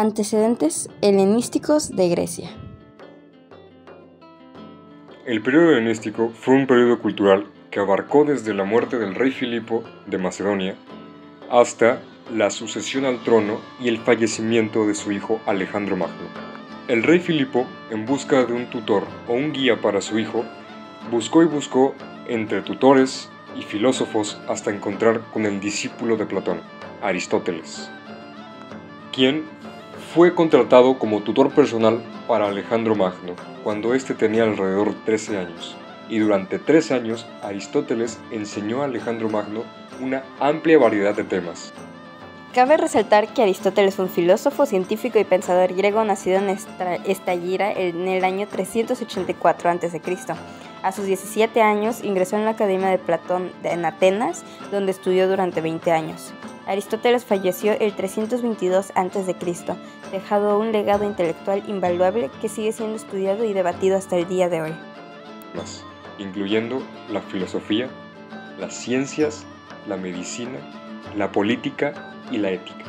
Antecedentes helenísticos de Grecia. El periodo helenístico fue un periodo cultural que abarcó desde la muerte del rey Filipo de Macedonia hasta la sucesión al trono y el fallecimiento de su hijo Alejandro Magno. El rey Filipo, en busca de un tutor o un guía para su hijo, buscó entre tutores y filósofos hasta encontrar con el discípulo de Platón, Aristóteles, quien fue contratado como tutor personal para Alejandro Magno cuando éste tenía alrededor de 13 años, y durante 3 años Aristóteles enseñó a Alejandro Magno una amplia variedad de temas. Cabe resaltar que Aristóteles fue un filósofo, científico y pensador griego nacido en Estagira en el año 384 a.C. A sus 17 años ingresó en la Academia de Platón en Atenas, donde estudió durante 20 años. Aristóteles falleció el 322 a.C., dejando un legado intelectual invaluable que sigue siendo estudiado y debatido hasta el día de hoy. Incluyendo la filosofía, las ciencias, la medicina, la política y la ética.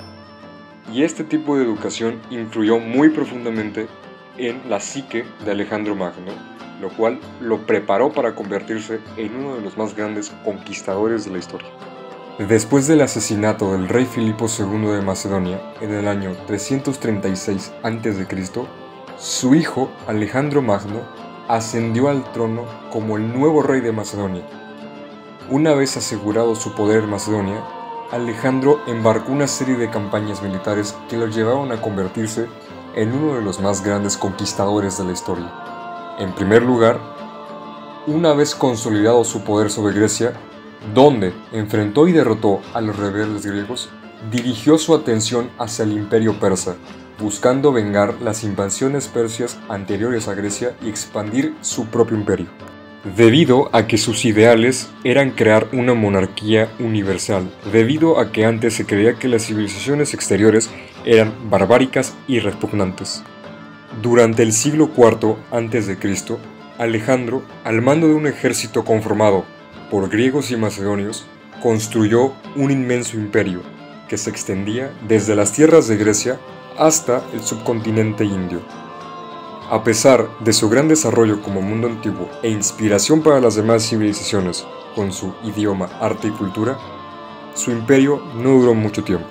Y este tipo de educación influyó muy profundamente en la psique de Alejandro Magno, lo cual lo preparó para convertirse en uno de los más grandes conquistadores de la historia. Después del asesinato del rey Filipo II de Macedonia en el año 336 a.C., su hijo Alejandro Magno ascendió al trono como el nuevo rey de Macedonia. Una vez asegurado su poder en Macedonia, Alejandro embarcó una serie de campañas militares que lo llevaron a convertirse en uno de los más grandes conquistadores de la historia. En primer lugar, una vez consolidado su poder sobre Grecia, donde enfrentó y derrotó a los rebeldes griegos, dirigió su atención hacia el imperio persa, buscando vengar las invasiones persias anteriores a Grecia y expandir su propio imperio. Debido a que sus ideales eran crear una monarquía universal, debido a que antes se creía que las civilizaciones exteriores eran barbáricas y repugnantes. Durante el siglo IV a.C., Alejandro, al mando de un ejército conformado por griegos y macedonios, construyó un inmenso imperio que se extendía desde las tierras de Grecia hasta el subcontinente indio. A pesar de su gran desarrollo como mundo antiguo e inspiración para las demás civilizaciones con su idioma, arte y cultura, su imperio no duró mucho tiempo.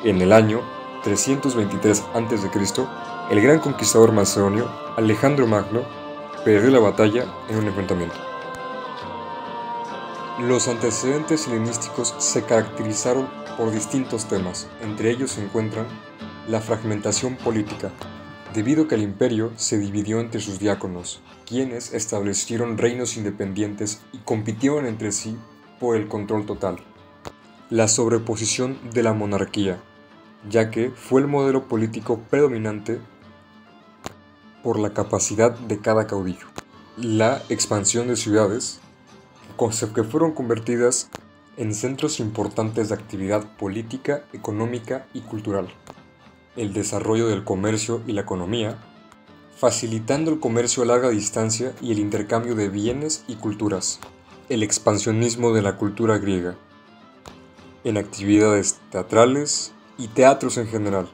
En el año 323 a.C., el gran conquistador macedonio Alejandro Magno perdió la batalla en un enfrentamiento. Los antecedentes helenísticos se caracterizaron por distintos temas, entre ellos se encuentran la fragmentación política, debido a que el imperio se dividió entre sus diáconos, quienes establecieron reinos independientes y compitieron entre sí por el control total. La sobreposición de la monarquía, ya que fue el modelo político predominante por la capacidad de cada caudillo. La expansión de ciudades, que fueron convertidas en centros importantes de actividad política, económica y cultural. El desarrollo del comercio y la economía, facilitando el comercio a larga distancia y el intercambio de bienes y culturas. El expansionismo de la cultura griega, en actividades teatrales y teatros en general,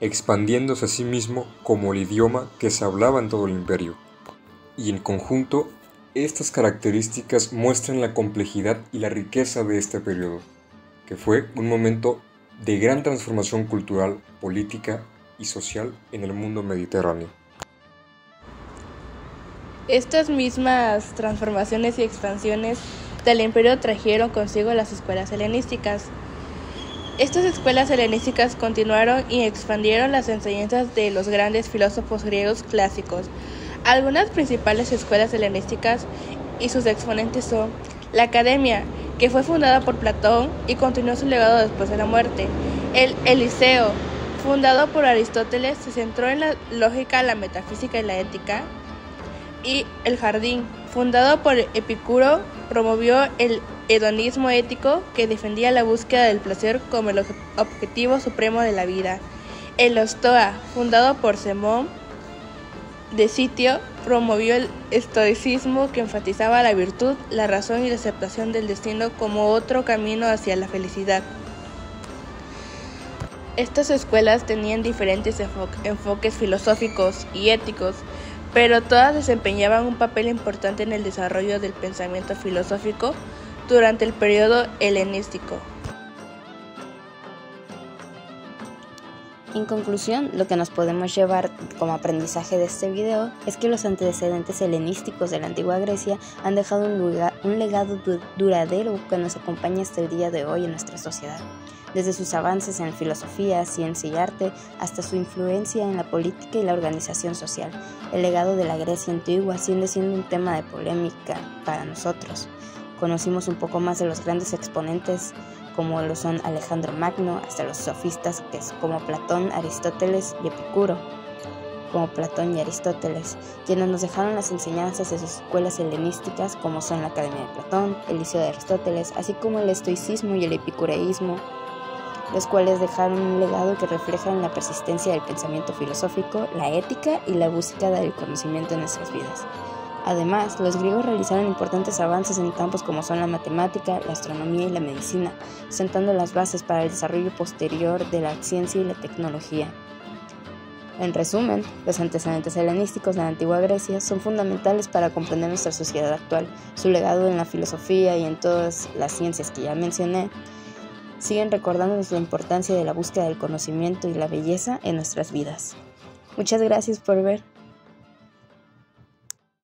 expandiéndose a sí mismo como el idioma que se hablaba en todo el imperio. Y en conjunto, estas características muestran la complejidad y la riqueza de este periodo, que fue un momento de gran transformación cultural, política y social en el mundo mediterráneo. Estas mismas transformaciones y expansiones del imperio trajeron consigo las escuelas helenísticas. Estas escuelas helenísticas continuaron y expandieron las enseñanzas de los grandes filósofos griegos clásicos. Algunas principales escuelas helenísticas y sus exponentes son la Academia, que fue fundada por Platón y continuó su legado después de la muerte. El Eliseo, fundado por Aristóteles, se centró en la lógica, la metafísica y la ética. Y el Jardín, fundado por Epicuro, promovió el hedonismo ético que defendía la búsqueda del placer como el objetivo supremo de la vida. El Stoa, fundado por Zenón de Sitio, promovió el estoicismo que enfatizaba la virtud, la razón y la aceptación del destino como otro camino hacia la felicidad. Estas escuelas tenían diferentes enfoques filosóficos y éticos, pero todas desempeñaban un papel importante en el desarrollo del pensamiento filosófico durante el periodo helenístico. En conclusión, lo que nos podemos llevar como aprendizaje de este video es que los antecedentes helenísticos de la antigua Grecia han dejado un legado duradero que nos acompaña hasta el día de hoy en nuestra sociedad. Desde sus avances en filosofía, ciencia y arte, hasta su influencia en la política y la organización social. El legado de la Grecia antigua sigue siendo un tema de polémica para nosotros. Conocimos un poco más de los grandes exponentes como lo son Alejandro Magno, hasta los sofistas como Platón, Aristóteles y Epicuro, quienes nos dejaron las enseñanzas de sus escuelas helenísticas como son la Academia de Platón, el Liceo de Aristóteles, así como el estoicismo y el epicureísmo, los cuales dejaron un legado que refleja en la persistencia del pensamiento filosófico, la ética y la búsqueda del conocimiento en nuestras vidas. Además, los griegos realizaron importantes avances en campos como son la matemática, la astronomía y la medicina, sentando las bases para el desarrollo posterior de la ciencia y la tecnología. En resumen, los antecedentes helenísticos de la antigua Grecia son fundamentales para comprender nuestra sociedad actual. Su legado en la filosofía y en todas las ciencias que ya mencioné siguen recordándonos la importancia de la búsqueda del conocimiento y la belleza en nuestras vidas. Muchas gracias por ver.